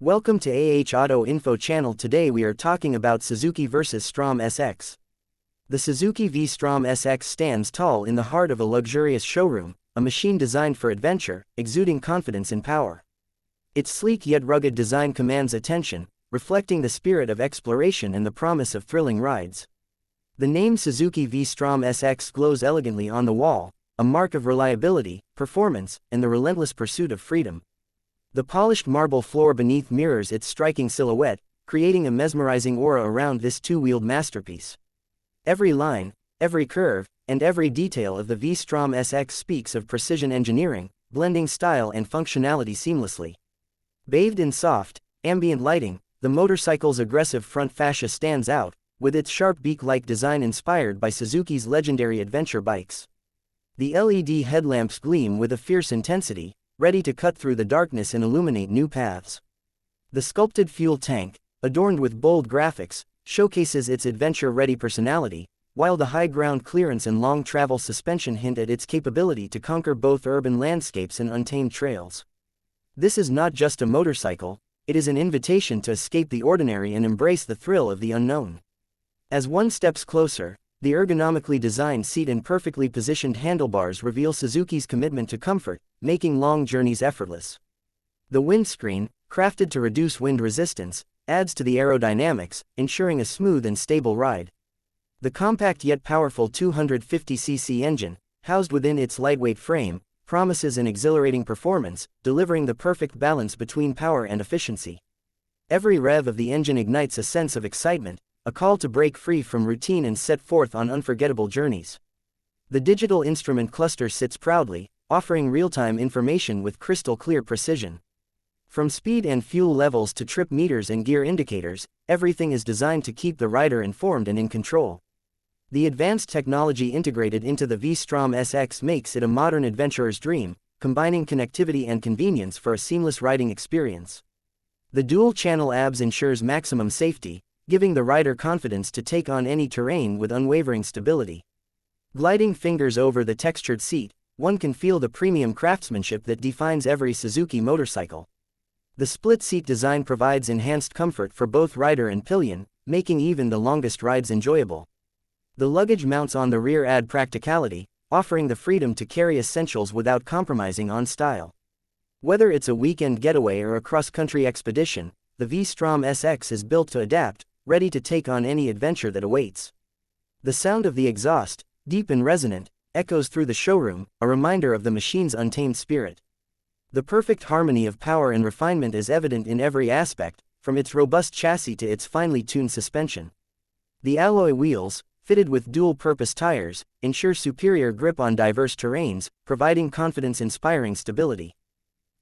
Welcome to Auto Info channel. Today we are talking about Suzuki vs Strom SX. The Suzuki V-Strom SX stands tall in the heart of a luxurious showroom, a machine designed for adventure, exuding confidence and power. Its sleek yet rugged design commands attention, reflecting the spirit of exploration and the promise of thrilling rides. The name Suzuki V-Strom SX glows elegantly on the wall, a mark of reliability, performance, and the relentless pursuit of freedom. The polished marble floor beneath mirrors its striking silhouette, creating a mesmerizing aura around this two-wheeled masterpiece. Every line, every curve, and every detail of the V-Strom SX speaks of precision engineering, blending style and functionality seamlessly. Bathed in soft, ambient lighting, the motorcycle's aggressive front fascia stands out, with its sharp beak-like design inspired by Suzuki's legendary adventure bikes. The LED headlamps gleam with a fierce intensity, ready to cut through the darkness and illuminate new paths. The sculpted fuel tank, adorned with bold graphics, showcases its adventure-ready personality, while the high ground clearance and long travel suspension hint at its capability to conquer both urban landscapes and untamed trails. This is not just a motorcycle, it is an invitation to escape the ordinary and embrace the thrill of the unknown. As one steps closer, the ergonomically designed seat and perfectly positioned handlebars reveal Suzuki's commitment to comfort, making long journeys effortless. The windscreen, crafted to reduce wind resistance, adds to the aerodynamics, ensuring a smooth and stable ride. The compact yet powerful 250cc engine, housed within its lightweight frame, promises an exhilarating performance, delivering the perfect balance between power and efficiency. Every rev of the engine ignites a sense of excitement, a call to break free from routine and set forth on unforgettable journeys. The digital instrument cluster sits proudly, offering real-time information with crystal-clear precision. From speed and fuel levels to trip meters and gear indicators, everything is designed to keep the rider informed and in control. The advanced technology integrated into the V-Strom SX makes it a modern adventurer's dream, combining connectivity and convenience for a seamless riding experience. The dual-channel ABS ensures maximum safety, giving the rider confidence to take on any terrain with unwavering stability. Gliding fingers over the textured seat, one can feel the premium craftsmanship that defines every Suzuki motorcycle. The split-seat design provides enhanced comfort for both rider and pillion, making even the longest rides enjoyable. The luggage mounts on the rear add practicality, offering the freedom to carry essentials without compromising on style. Whether it's a weekend getaway or a cross-country expedition, the V-Strom SX is built to adapt, ready to take on any adventure that awaits. The sound of the exhaust, deep and resonant, echoes through the showroom, a reminder of the machine's untamed spirit. The perfect harmony of power and refinement is evident in every aspect, from its robust chassis to its finely tuned suspension. The alloy wheels, fitted with dual-purpose tires, ensure superior grip on diverse terrains, providing confidence-inspiring stability.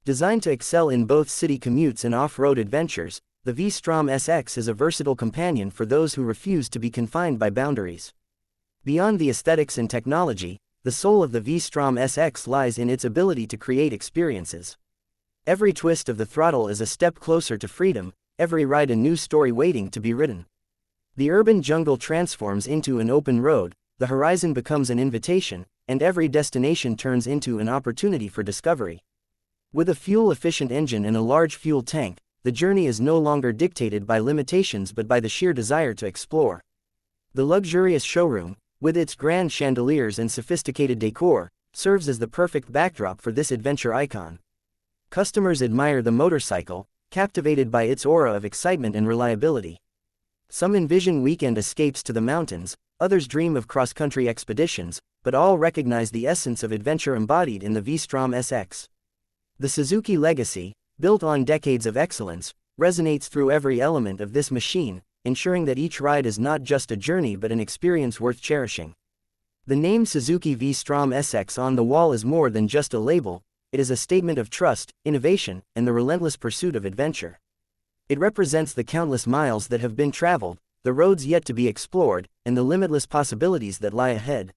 Designed to excel in both city commutes and off-road adventures, the V-Strom SX is a versatile companion for those who refuse to be confined by boundaries. Beyond the aesthetics and technology, the soul of the V-Strom SX lies in its ability to create experiences. Every twist of the throttle is a step closer to freedom, every ride a new story waiting to be written. The urban jungle transforms into an open road, the horizon becomes an invitation, and every destination turns into an opportunity for discovery. With a fuel-efficient engine and a large fuel tank, the journey is no longer dictated by limitations but by the sheer desire to explore. The luxurious showroom, with its grand chandeliers and sophisticated decor, serves as the perfect backdrop for this adventure icon. Customers admire the motorcycle, captivated by its aura of excitement and reliability. Some envision weekend escapes to the mountains, others dream of cross-country expeditions, but all recognize the essence of adventure embodied in the V-Strom SX. The Suzuki legacy, built on decades of excellence, resonates through every element of this machine, ensuring that each ride is not just a journey but an experience worth cherishing. The name Suzuki V-Strom SX on the wall is more than just a label, it is a statement of trust, innovation, and the relentless pursuit of adventure. It represents the countless miles that have been traveled, the roads yet to be explored, and the limitless possibilities that lie ahead.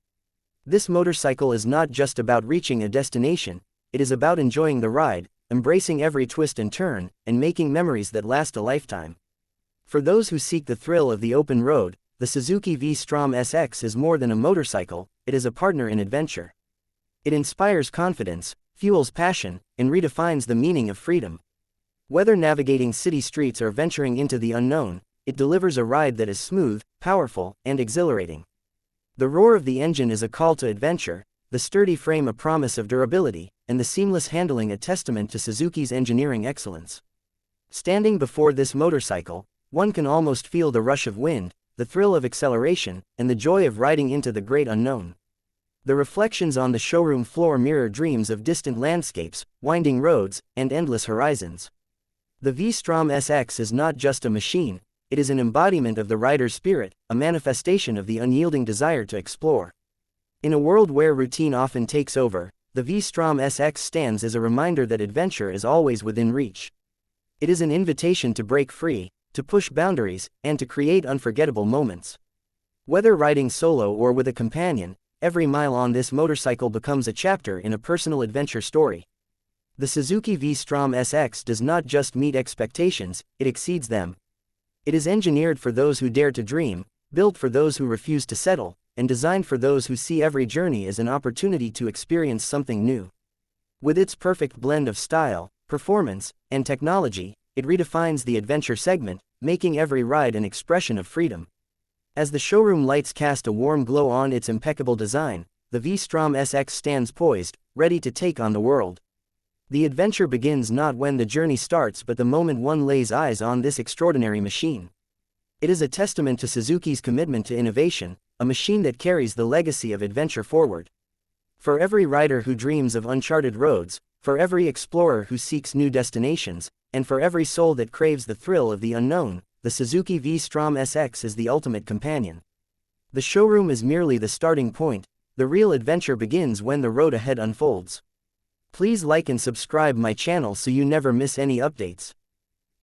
This motorcycle is not just about reaching a destination, it is about enjoying the ride, embracing every twist and turn, and making memories that last a lifetime. For those who seek the thrill of the open road, the Suzuki V-Strom SX is more than a motorcycle, it is a partner in adventure. It inspires confidence, fuels passion, and redefines the meaning of freedom. Whether navigating city streets or venturing into the unknown, it delivers a ride that is smooth, powerful, and exhilarating. The roar of the engine is a call to adventure, the sturdy frame a promise of durability, and the seamless handling a testament to Suzuki's engineering excellence. Standing before this motorcycle, one can almost feel the rush of wind, the thrill of acceleration, and the joy of riding into the great unknown. The reflections on the showroom floor mirror dreams of distant landscapes, winding roads, and endless horizons. The V-Strom SX is not just a machine, it is an embodiment of the rider's spirit, a manifestation of the unyielding desire to explore. In a world where routine often takes over, the V-Strom SX stands as a reminder that adventure is always within reach. It is an invitation to break free, to push boundaries, and to create unforgettable moments. Whether riding solo or with a companion, every mile on this motorcycle becomes a chapter in a personal adventure story. The Suzuki V-Strom SX does not just meet expectations, it exceeds them. It is engineered for those who dare to dream, built for those who refuse to settle, and designed for those who see every journey as an opportunity to experience something new. With its perfect blend of style, performance, and technology, it redefines the adventure segment, making every ride an expression of freedom. As the showroom lights cast a warm glow on its impeccable design, the V-Strom SX stands poised, ready to take on the world. The adventure begins not when the journey starts but the moment one lays eyes on this extraordinary machine. It is a testament to Suzuki's commitment to innovation, a machine that carries the legacy of adventure forward. For every rider who dreams of uncharted roads, for every explorer who seeks new destinations, and for every soul that craves the thrill of the unknown, the Suzuki V-Strom SX is the ultimate companion. The showroom is merely the starting point, the real adventure begins when the road ahead unfolds. Please like and subscribe my channel so you never miss any updates.